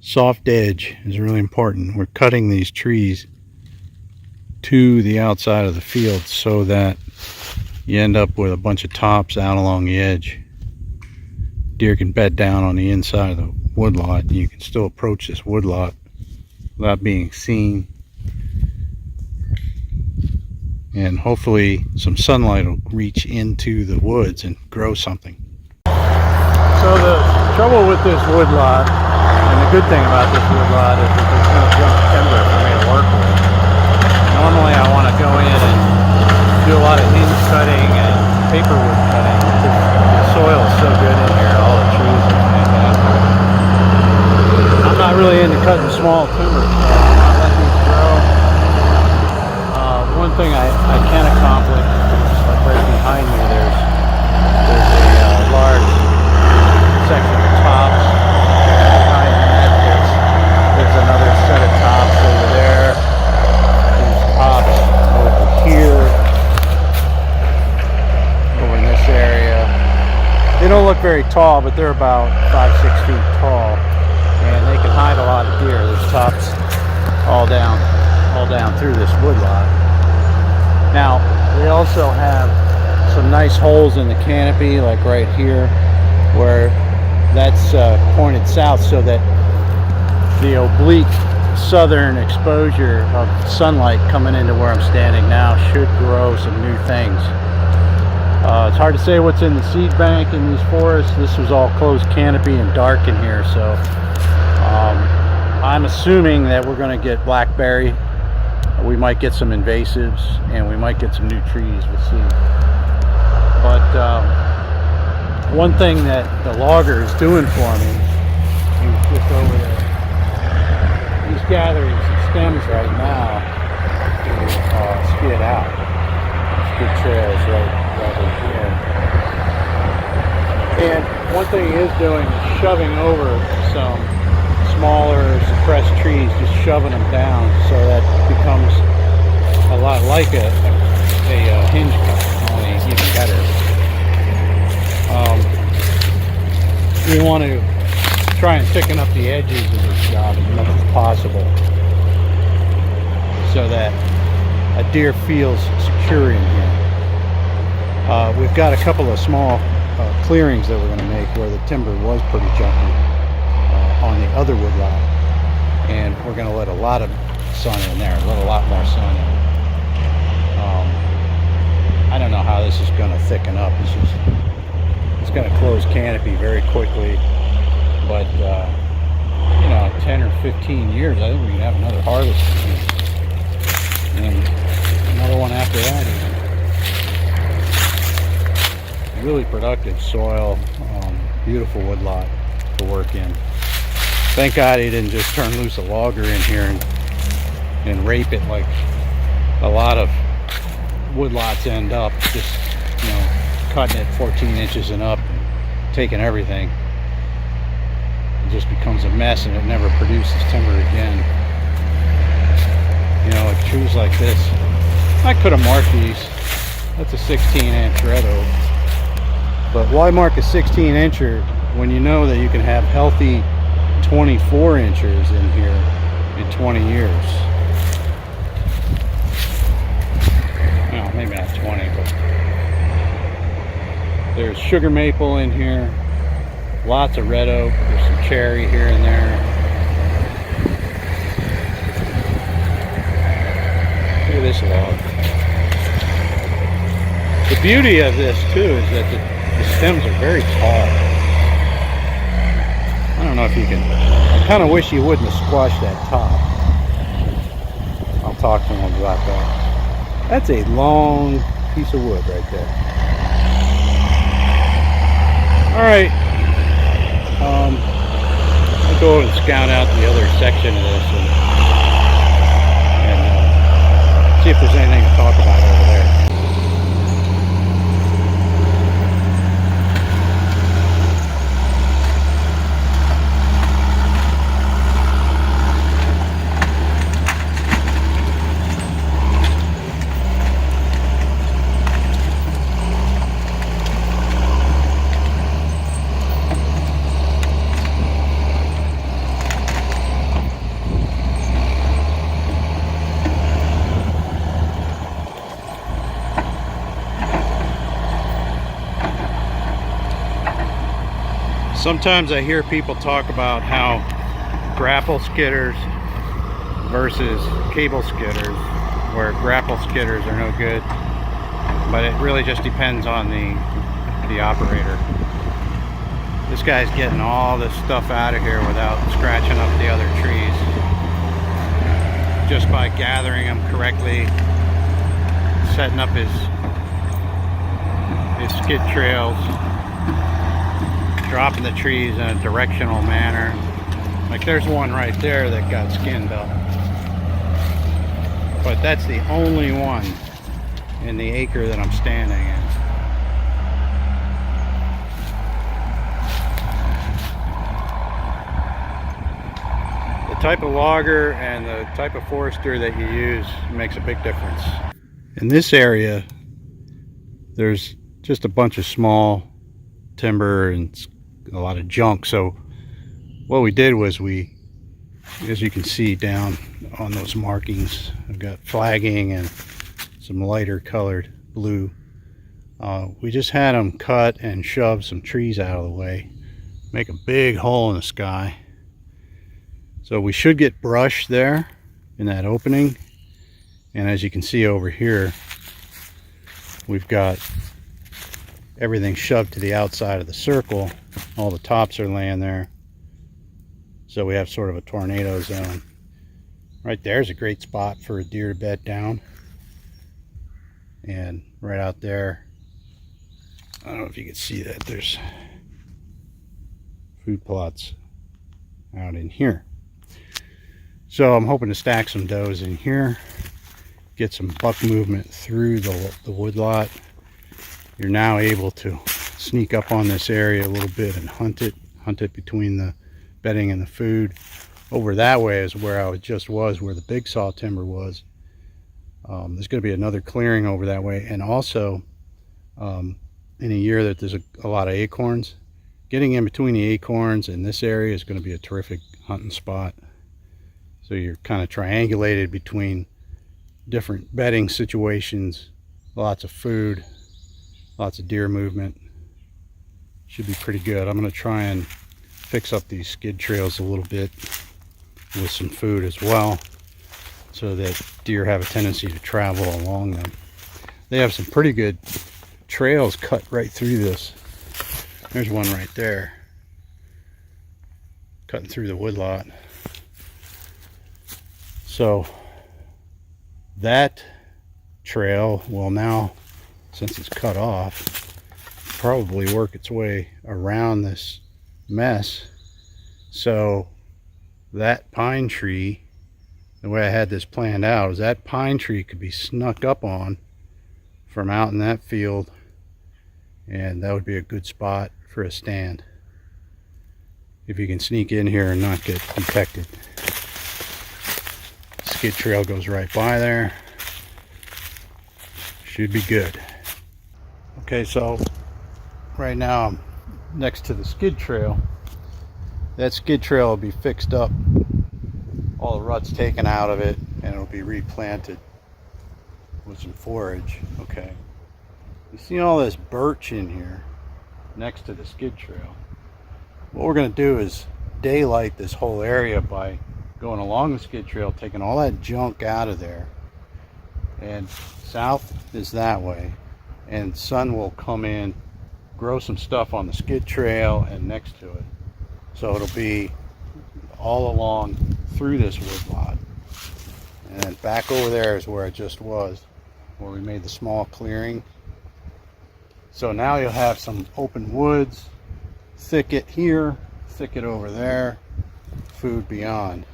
soft edge is really important. We're cutting these trees to the outside of the field so that you end up with a bunch of tops out along the edge. Deer can bed down on the inside of the woodlot, and you can still approach this woodlot without being seen. And hopefully some sunlight will reach into the woods and grow something. So the trouble with this woodlot, and the good thing about this woodlot, is that there's no junk timber for me to work with. Normally I want to go in and do a lot of hinge cutting and paperwood cutting. The soil is so good in here, all the trees are fantastic. I'm not really into cutting small timber, so I'm not letting these grow. One thing I can accomplish, like right behind me, there's a large section of tops. Behind that, there's another set of tops over there. There's tops over here, over in this area. They don't look very tall, but they're about 5-6 feet tall, and they can hide a lot of deer. There's tops all down through this woodlot. Now, we also have some nice holes in the canopy, like right here, where that's pointed south, so that the oblique southern exposure of sunlight coming into where I'm standing now should grow some new things. It's hard to say what's in the seed bank in these forests. This was all closed canopy and dark in here, so I'm assuming that we're going to get blackberry. We might get some invasives, and we might get some new trees. We'll see. But one thing that the logger is doing for me, he's just over there. He's gathering some stems right now to skid out. Good trails right here. And one thing he is doing is shoving over some smaller suppressed trees, just shoving them down, so that becomes a lot like a hinge cut, only even better. We want to try and thicken up the edges of this job as much as possible, so that a deer feels secure in here. We've got a couple of small clearings that we're going to make where the timber was pretty junky on the other woodlot, and we're going to let a lot of sun in there, let a lot more sun in. I don't know how this is going to thicken up. It's going to close canopy very quickly, but you know, 10 or 15 years, I think we can have another harvest and another one after that. Really productive soil, beautiful woodlot to work in. Thank God he didn't just turn loose a logger in here and rape it like a lot of woodlots end up, just, you know, cutting it 14 inches and up, taking everything. It just becomes a mess, and it never produces timber again. You know, trees like this, I could have marked these. That's a 16-inch red oak. But why mark a 16-incher when you know that you can have healthy 24 inches in here in 20 years? Well, maybe not 20, but there's sugar maple in here, lots of red oak, there's some cherry here and there. Look at this log. The beauty of this too is that the stems are very tall. I don't know if you can, I kind of wish you wouldn't have squashed that top. I'll talk to him about that. That's a long piece of wood right there. Alright, I'll go and scout out the other section of this and see if there's anything to talk about over there. Sometimes I hear people talk about how grapple skidders versus cable skidders, where grapple skidders are no good, but it really just depends on the operator. This guy's getting all this stuff out of here without scratching up the other trees, just by gathering them correctly, setting up his skid trails, dropping the trees in a directional manner. Like there's one right there that got skinned up, but that's the only one in the acre that I'm standing in. The type of logger and the type of forester that you use makes a big difference. In this area, there's just a bunch of small timber and a lot of junk. So what we did was as you can see down on those markings, I've got flagging and some lighter colored blue. We just had them cut and shove some trees out of the way, make a big hole in the sky. So we should get brush there in that opening. And as you can see over here, we've got everything shoved to the outside of the circle. All the tops are laying there. So we have sort of a tornado zone. Right there's a great spot for a deer to bed down. And right out there, I don't know if you can see that, there's food plots out in here. So I'm hoping to stack some does in here, get some buck movement through the woodlot. You're now able to sneak up on this area a little bit and hunt it between the bedding and the food. Over that way is where I just was, where the big saw timber was. There's going to be another clearing over that way, and also in a year that there's a lot of acorns, getting in between the acorns and this area is going to be a terrific hunting spot. So you're kind of triangulated between different bedding situations, lots of food, lots of deer movement. Should be pretty good. I'm going to try and fix up these skid trails a little bit with some food as well, so that deer have a tendency to travel along them. They have some pretty good trails cut right through this. There's one right there, cutting through the woodlot. So that trail will now, since it's cut off, probably work its way around this mess. So that pine tree, the way I had this planned out, is that pine tree could be snuck up on from out in that field, and that would be a good spot for a stand if you can sneak in here and not get detected. Skid trail goes right by there. Should be good. Okay, so right now I'm next to the skid trail. That skid trail will be fixed up, all the ruts taken out of it, and it'll be replanted with some forage. Okay, you see all this birch in here next to the skid trail. What we're going to do is daylight this whole area by going along the skid trail, taking all that junk out of there, and south is that way, and sun will come in, grow some stuff on the skid trail and next to it. So it'll be all along through this woodlot, and then back over there is where it just was, where we made the small clearing. So now you'll have some open woods, thicket here, thicket over there, food beyond.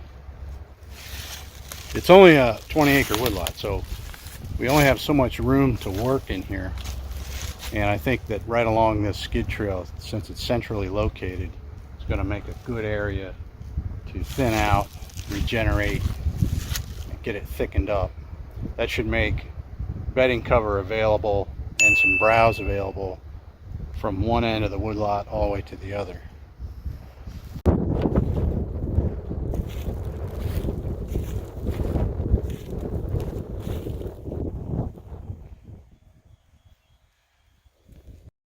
It's only a 20-acre woodlot, so we only have so much room to work in here. And I think that right along this skid trail, since it's centrally located, it's going to make a good area to thin out, regenerate, and get it thickened up. That should make bedding cover available and some browse available from one end of the woodlot all the way to the other.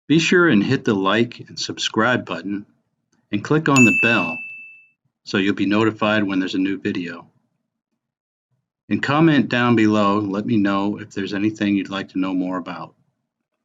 Be sure and hit the like and subscribe button and click on the bell so you'll be notified when there's a new video. And comment down below and let me know if there's anything you'd like to know more about.